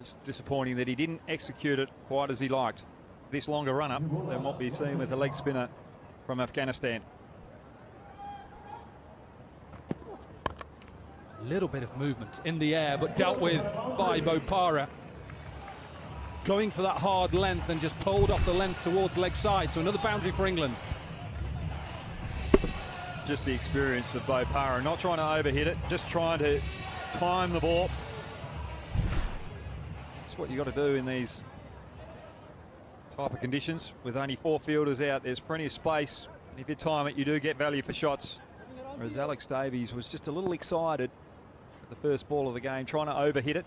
It's disappointing that he didn't execute it quite as he liked. This longer run-up than what we've seen with the leg spinner from Afghanistan. A little bit of movement in the air, but dealt with by Bopara. Going for that hard length and just pulled off the length towards leg side. So another boundary for England. Just the experience of Bopara, not trying to overhit it, just trying to time the ball. That's what you got to do in these type of conditions. With only 4 fielders out, there's plenty of space. And if you time it, you do get value for shots. Whereas Alex Davies was just a little excited at the first ball of the game, trying to overhit it.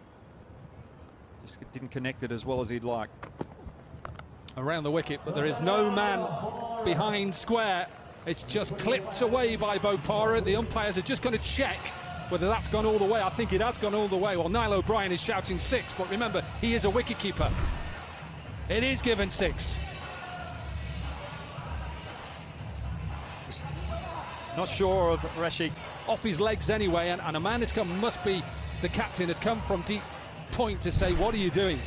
Just didn't connect it as well as he'd like. Around the wicket, but there is no man behind square. It's just clipped away by Bopara. The umpires are just going to check whether that's gone all the way. I think it has gone all the way. Well, Niall O'Brien is shouting 6, but remember, he is a wicketkeeper. It is given 6. Not sure of Rashid. Off his legs anyway, and a man has come, must be the captain, has come from deep point to say, what are you doing?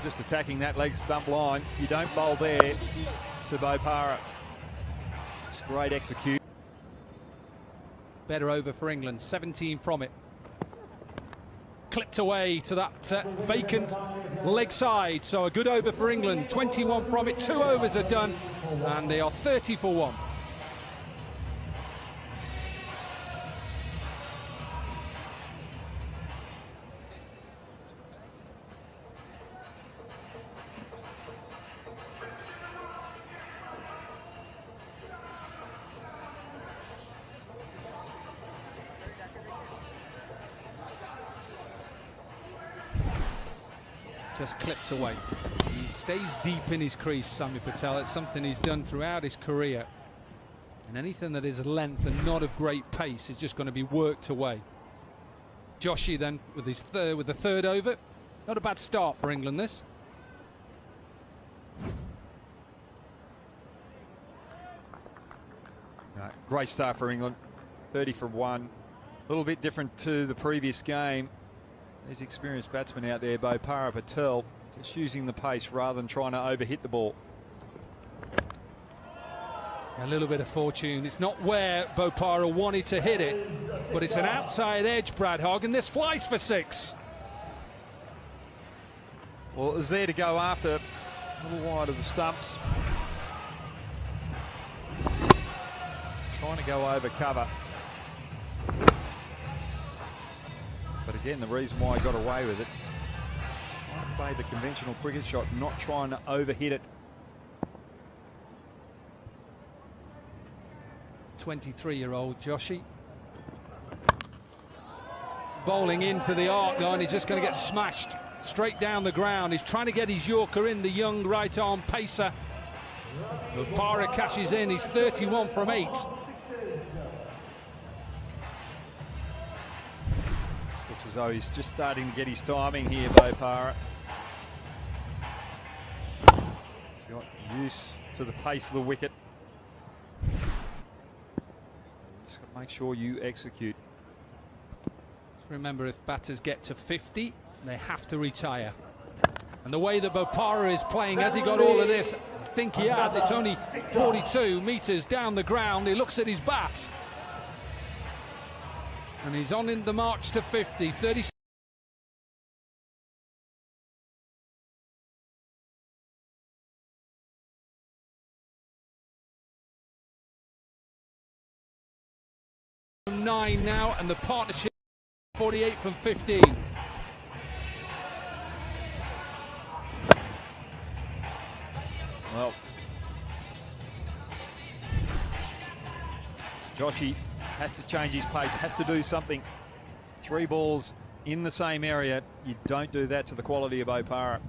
Just attacking that leg stump line. You don't bowl there to Bopara. It's great execution. Better over for England, 17 from it. Clipped away to that vacant leg side, so a good over for England. 21 from it, 2 overs are done, and they are 30 for 1. Just clipped away. He stays deep in his crease, Sami Patel. It's something he's done throughout his career. And anything that is length and not of great pace is just going to be worked away. Joshi then with the third over. Not a bad start for England, this. Great start for England. 30 for 1. A little bit different to the previous game. These experienced batsmen out there, Bopara, Patel, just using the pace rather than trying to overhit the ball. A little bit of fortune. It's not where Bopara wanted to hit it, but it's an outside edge, Brad Hogg, and this flies for 6. Well, it was there to go after, a little wide of the stumps. Trying to go over cover. But again, the reason why he got away with it, trying to play the conventional cricket shot, not trying to overhit it. 23-year-old Joshi. Bowling into the arc line, he's just going to get smashed straight down the ground. He's trying to get his Yorker in, the young right-arm pacer. Bopara cashes in, he's 31 from 8. Looks as though he's just starting to get his timing here, Bopara. He's got used to the pace of the wicket. Just got to make sure you execute. Just remember, if batters get to 50, they have to retire. And the way that Bopara is playing, has he got all of this? I think he has. It's only 42 metres down the ground. He looks at his bat. And he's on in the march to 50, 30. From 9 now, and the partnership 48 from 15. Well, Joshi has to change his pace, has to do something. 3 balls in the same area. You don't do that to the quality of Bopara.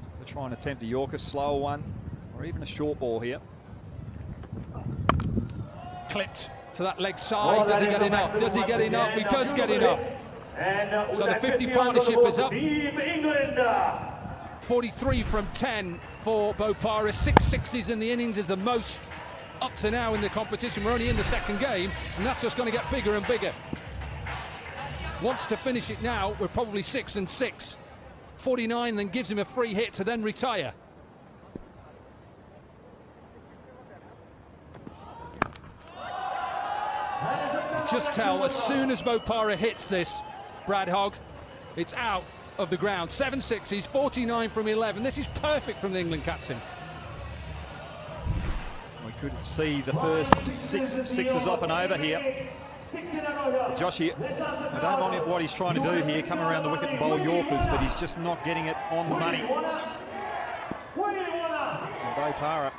So they're trying to attempt a Yorker, slower one, or even a short ball here. Clipped to that leg side. Does he get enough? Does he get enough? He does get enough. So the 50 partnership is up. 43 from 10 for Bopara. 6 sixes in the innings is the most up to now in the competition. We're only in the second game, and that's just going to get bigger and bigger. wants to finish it now, we're probably 6 and 6. 49 then gives him a free hit to then retire. Just tell, as soon as Bopara hits this, Brad Hogg, it's out of the ground. 7-6, he's 49 from 11. This is perfect from the England captain. We could see the first sixes off and over here. Joshy, I don't mind what he's trying to do here, come around the wicket and bowl Yorkers, but he's just not getting it on the money. And Bopara,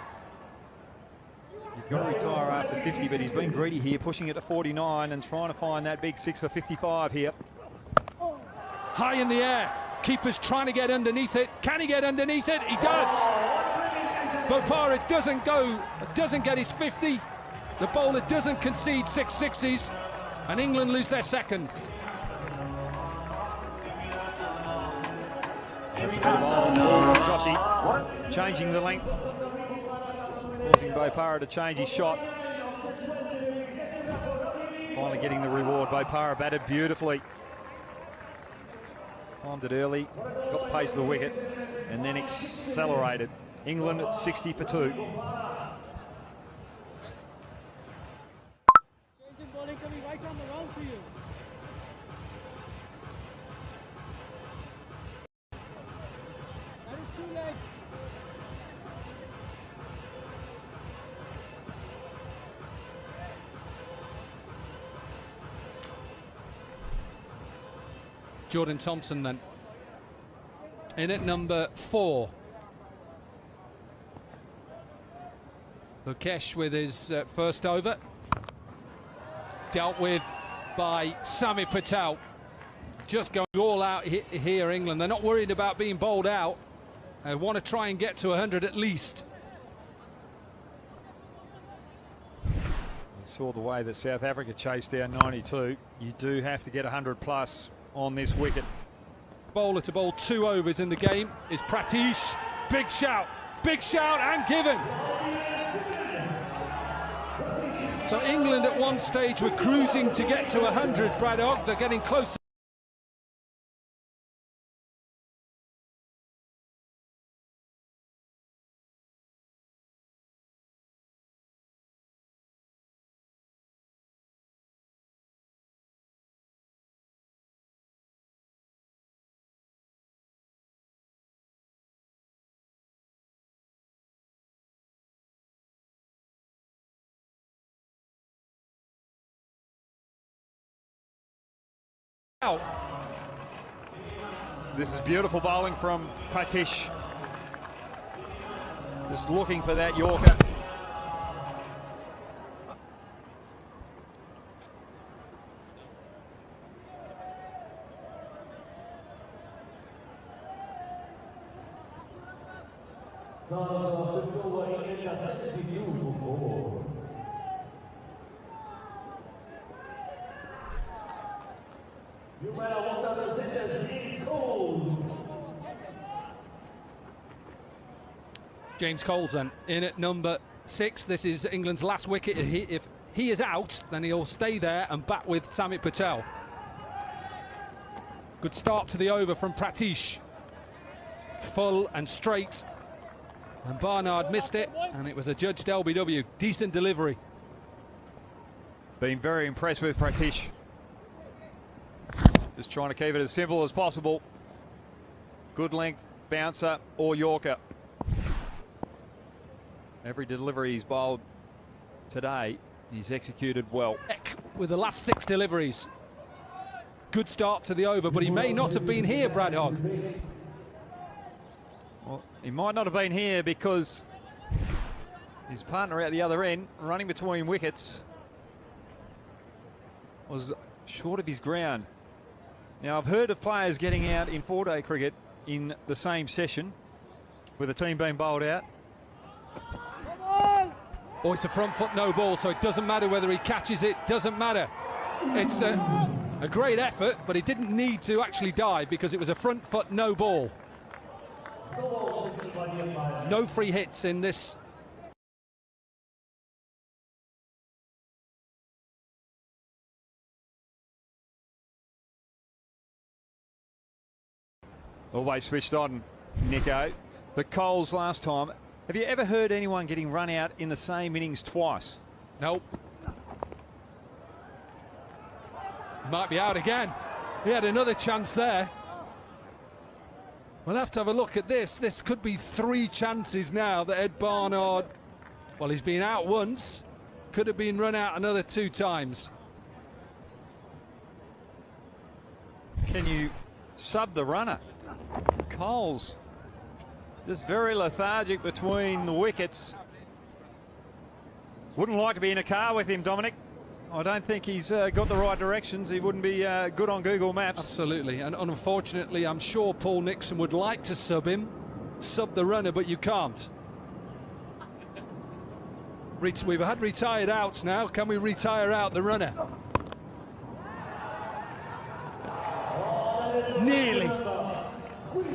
you've got to retire after 50, but he's been greedy here, pushing it to 49 and trying to find that big 6 for 55 here. High in the air, keeper's trying to get underneath it. Can he get underneath it? He does. Bopara doesn't get his 50. The bowler doesn't concede 6 sixes, and England lose their second. That's a bit of old ball from Joshy, changing the length, causing Bopara to change his shot. Finally getting the reward. Bopara batted beautifully. Timed it early, got the pace of the wicket, and then accelerated. England at 60 for 2. Changing bowling coming right on the round to you. That is 2 leg. Jordan Thompson then in at number 4. Mukesh with his first over, dealt with by Sami Patel. Just going all out here, England. They're not worried about being bowled out. They want to try and get to 100 at least. You saw the way that South Africa chased down 92. You do have to get 100 plus on this wicket. Bowler to bowl 2 overs in the game is Pratish. Big shout and given. So England at one stage were cruising to get to 100, Brad Hogg. They're getting closer. This is beautiful bowling from Pratish. Just looking for that Yorker. James Cole's then in at number 6. This is England's last wicket. If he is out, then he'll stay there and bat with Samit Patel. Good start to the over from Pratish. Full and straight. And Barnard missed it, and it was a judged LBW. Decent delivery. Been very impressed with Pratish. Just trying to keep it as simple as possible. Good length, bouncer or Yorker. Every delivery he's bowled today, he's executed well. With the last 6 deliveries. Good start to the over, but he may not have been here, Brad Hogg. Well, he might not have been here because his partner at the other end, running between wickets, was short of his ground. Now, I've heard of players getting out in 4-day cricket in the same session with a team being bowled out. Oh, it's a front foot no ball, so it doesn't matter whether he catches it, doesn't matter. It's a great effort, but he didn't need to actually dive because it was a front foot no ball. No free hits in this Always switched on, Nico. But Coles last time, have you ever heard anyone getting run out in the same innings twice? Nope. Might be out again. He had another chance there. We'll have to have a look at this. This could be 3 chances now that Ed Barnard, well, he's been out once, could have been run out another 2 times. Can you sub the runner? Coles just very lethargic between the wickets. Wouldn't like to be in a car with him, Dominic. I don't think he's got the right directions. He wouldn't be good on Google Maps. Absolutely, and unfortunately, I'm sure Paul Nixon would like to sub him, sub the runner, but you can't. We've had retired outs now. Can we retire out the runner? Nearly.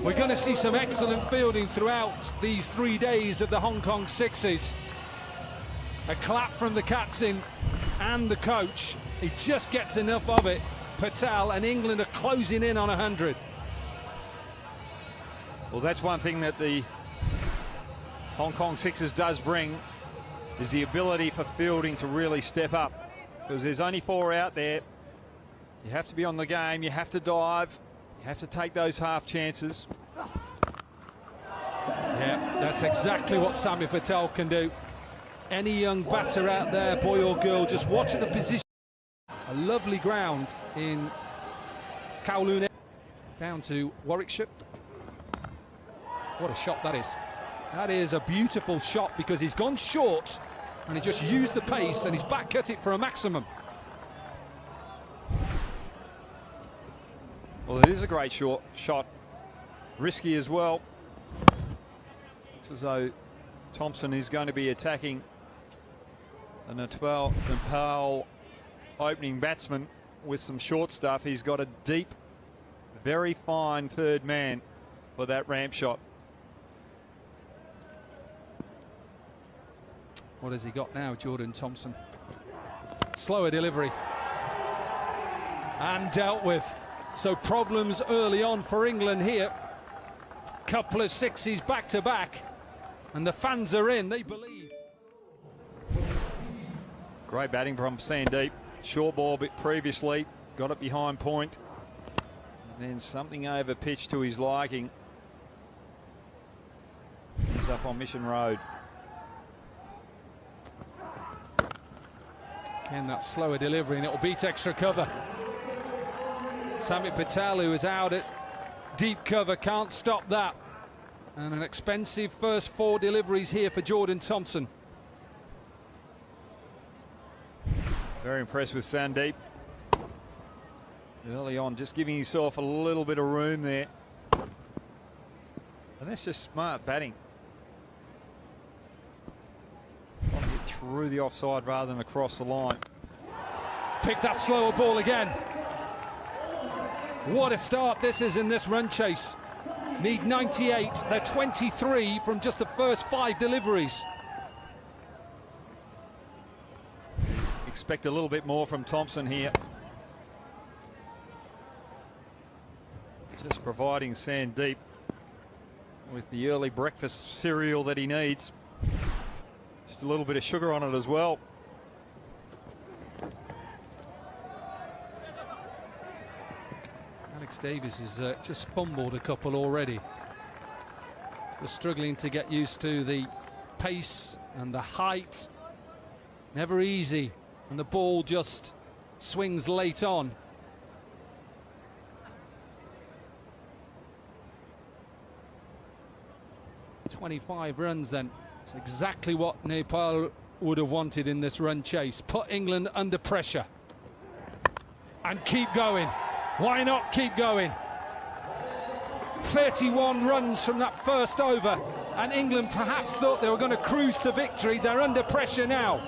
We're going to see some excellent fielding throughout these 3 days of the Hong Kong Sixes. A clap from the captain and the coach. He just gets enough of it. Patel, and England are closing in on 100. Well, that's one thing that the Hong Kong Sixers does bring, is the ability for fielding to really step up. Because there's only 4 out there. You have to be on the game, you have to dive, you have to take those half chances. Yeah, that's exactly what Sami Patel can do. Any young batter out there, boy or girl, just watch at the position. A lovely ground in Kowloon, down to Warwickshire. What a shot that is. That is a beautiful shot because he's gone short and he just used the pace and he's back cut it for a maximum. Well, it is a great shot. Risky as well. Looks as though Thompson is going to be attacking the Nepal opening batsman with some short stuff. He's got a deep, very fine third man for that ramp shot. What has he got now, Jordan Thompson? Slower delivery. And dealt with. So problems early on for England here. Couple of sixes back to back. And the fans are in, they believe. Great batting from Sandeep. Short ball bit previously, got it behind point. And then something over pitch to his liking. He's up on Mission Road. Again, that slower delivery, and it'll beat extra cover. Sami Patel, who is out at deep cover, can't stop that. And an expensive first 4 deliveries here for Jordan Thompson. Very impressed with Sandeep. Early on, just giving himself a little bit of room there. And that's just smart batting. Want to get through the offside rather than across the line. Pick that slower ball again. What a start this is in this run chase. Need 98, they're 23 from just the first 5 deliveries. Expect a little bit more from Thompson here. Just providing Sandeep with the early breakfast cereal that he needs. Just a little bit of sugar on it as well. Alex Davies has just fumbled a couple already. Just struggling to get used to the pace and the height. Never easy, and the ball just swings late on. "25 runs then. It's exactly what Nepal would have wanted in this run chase. Put England under pressure. And keep going. Why not keep going? 31 runs from that first over, and England perhaps thought they were going to cruise to victory. They're under pressure now.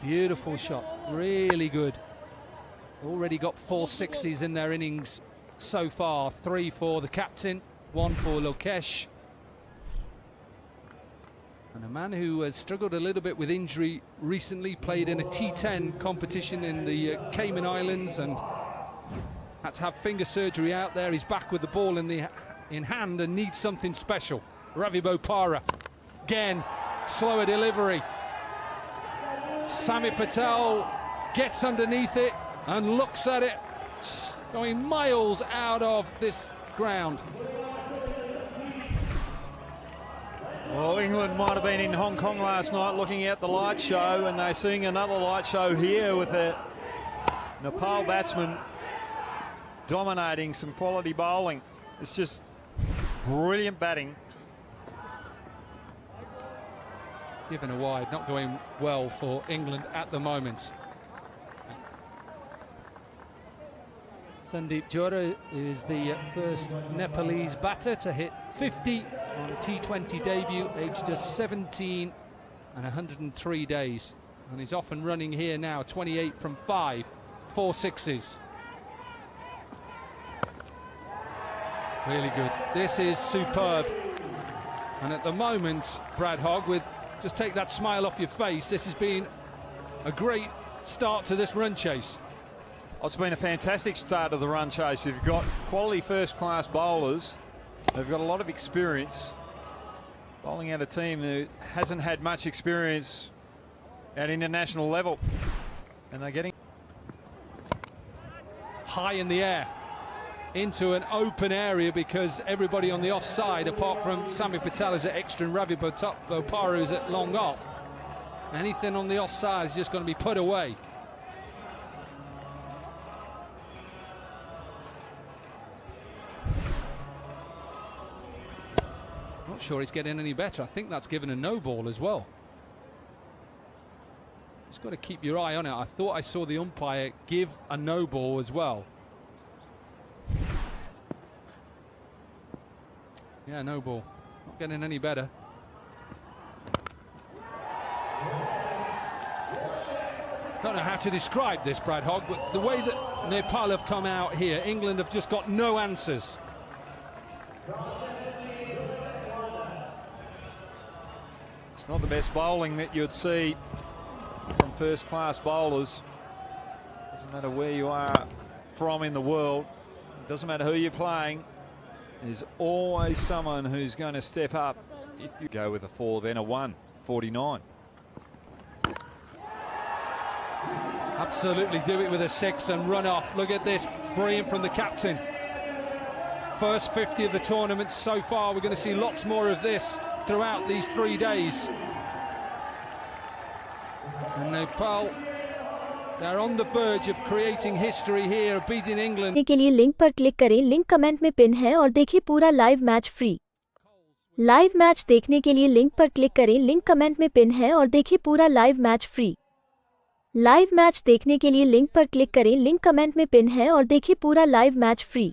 Beautiful shot, really good. Already got 4 sixes in their innings so far. 3 for the captain, 1 for Lokesh. And a man who has struggled a little bit with injury recently, played in a T10 competition in the Cayman Islands and had to have finger surgery out there. He's back with the ball in hand and needs something special. Ravi Bopara, again, slower delivery. Sami Patel gets underneath it and looks at it, going miles out of this ground. Well, England might have been in Hong Kong last night looking at the light show, and they're seeing another light show here with a Nepal batsman dominating some quality bowling. It's just brilliant batting. Given a wide, not going well for England at the moment. Sandeep Johra is the first Nepalese batter to hit 50 on T20 debut, aged just 17 and 103 days. And he's off and running here now, 28 from 5, 4 sixes. Really good. This is superb. And at the moment, Brad Hogg, just take that smile off your face, this has been a great start to this run chase. It's been a fantastic start to the run chase. You've got quality first-class bowlers. They've got a lot of experience. Bowling out a team who hasn't had much experience at international level. And they're getting high in the air into an open area because everybody on the offside, apart from Sami Patel, is at extra and Ravi Bopara is at long off. Anything on the offside is just going to be put away. Not sure he's getting any better. I think that's given a no ball as well. Just got to keep your eye on it. I thought I saw the umpire give a no ball as well. Yeah, no ball. Not getting any better. Don't know how to describe this, Brad Hogg, but the way that Nepal have come out here, England have just got no answers. It's not the best bowling that you'd see from first-class bowlers. Doesn't matter where you are from in the world. It doesn't matter who you're playing. There's always someone who's going to step up. If you go with a 4, then a 1, 49. Absolutely do it with a 6 and run off. Look at this, brilliant from the captain. First 50 of the tournament so far. We're going to see lots more of this throughout these 3 days. And Nepal, they're on the verge of creating history here, beating England. के लिए link पर click करें, link comment में pin है और देखिए पूरा live match free. Live match देखने के लिए लिंक पर क्लिक करें, लिंक कमेंट में पिन है और देखिए पूरा live match free. Live match देखने के लिए लिंक पर क्लिक करें, लिंक कमेंट में पिन है और देखिए पूरा live match free.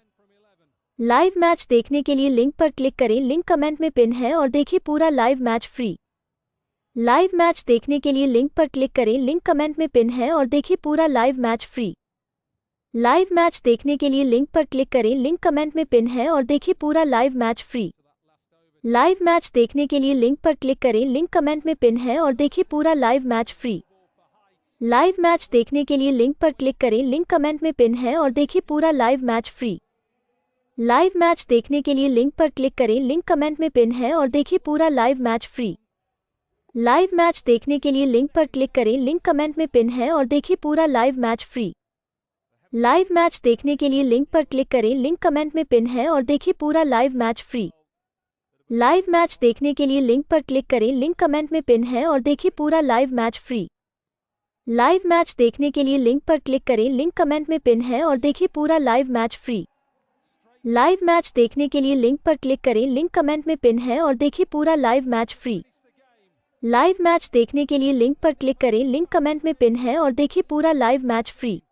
Live match देखने के लिए लिंक पर क्लिक करें, लिंक कमेंट में पिन है और देखिए पूरा live match free. Live match देखने के लिए लिंक पर क्लिक करें, लिंक कमेंट में पिन है और देखिए पूरा live match free. Live match देखने के लिए लिंक पर क्लिक करें, लिंक कमेंट में पिन है और देखिए पूरा live match free. Live match देखने के लिए लिंक पर क्लिक करें, लिंक कमेंट में पिन है और देखिए पूरा live match free. Live match देखने के लिए लिंक पर क्लिक करें, लिंक कमेंट में पिन है और देखिए पूरा live match free. Live match देखने के लिए लिंक पर क्लिक करें, लिंक कमेंट में पिन है और देखिए पूरा live match free. Live match देखने के लिए लिंक पर क्लिक करें, लिंक कमेंट में पिन है और देखिए पूरा live match free. Live match देखने के लिए लिंक पर क्लिक करें, लिंक कमेंट में पिन है और देखिए पूरा live match free. Live match देखने के लिए लिंक पर क्लिक करें, लिंक कमेंट में पिन है और देखिए पूरा live match free. Live match देखने के लिए लिंक पर क्लिक करें, लिंक कमेंट में पिन है और देखिए पूरा live match free. Live match देखने के लिए लिंक पर क्लिक करें, लिंक कमेंट में पिन है और देखिए पूरा live match free. Live match देखने के लिए लिंक पर क्लिक करें, लिंक कमेंट में पिन है और देखिए पूरा लाइव मैच फ्री।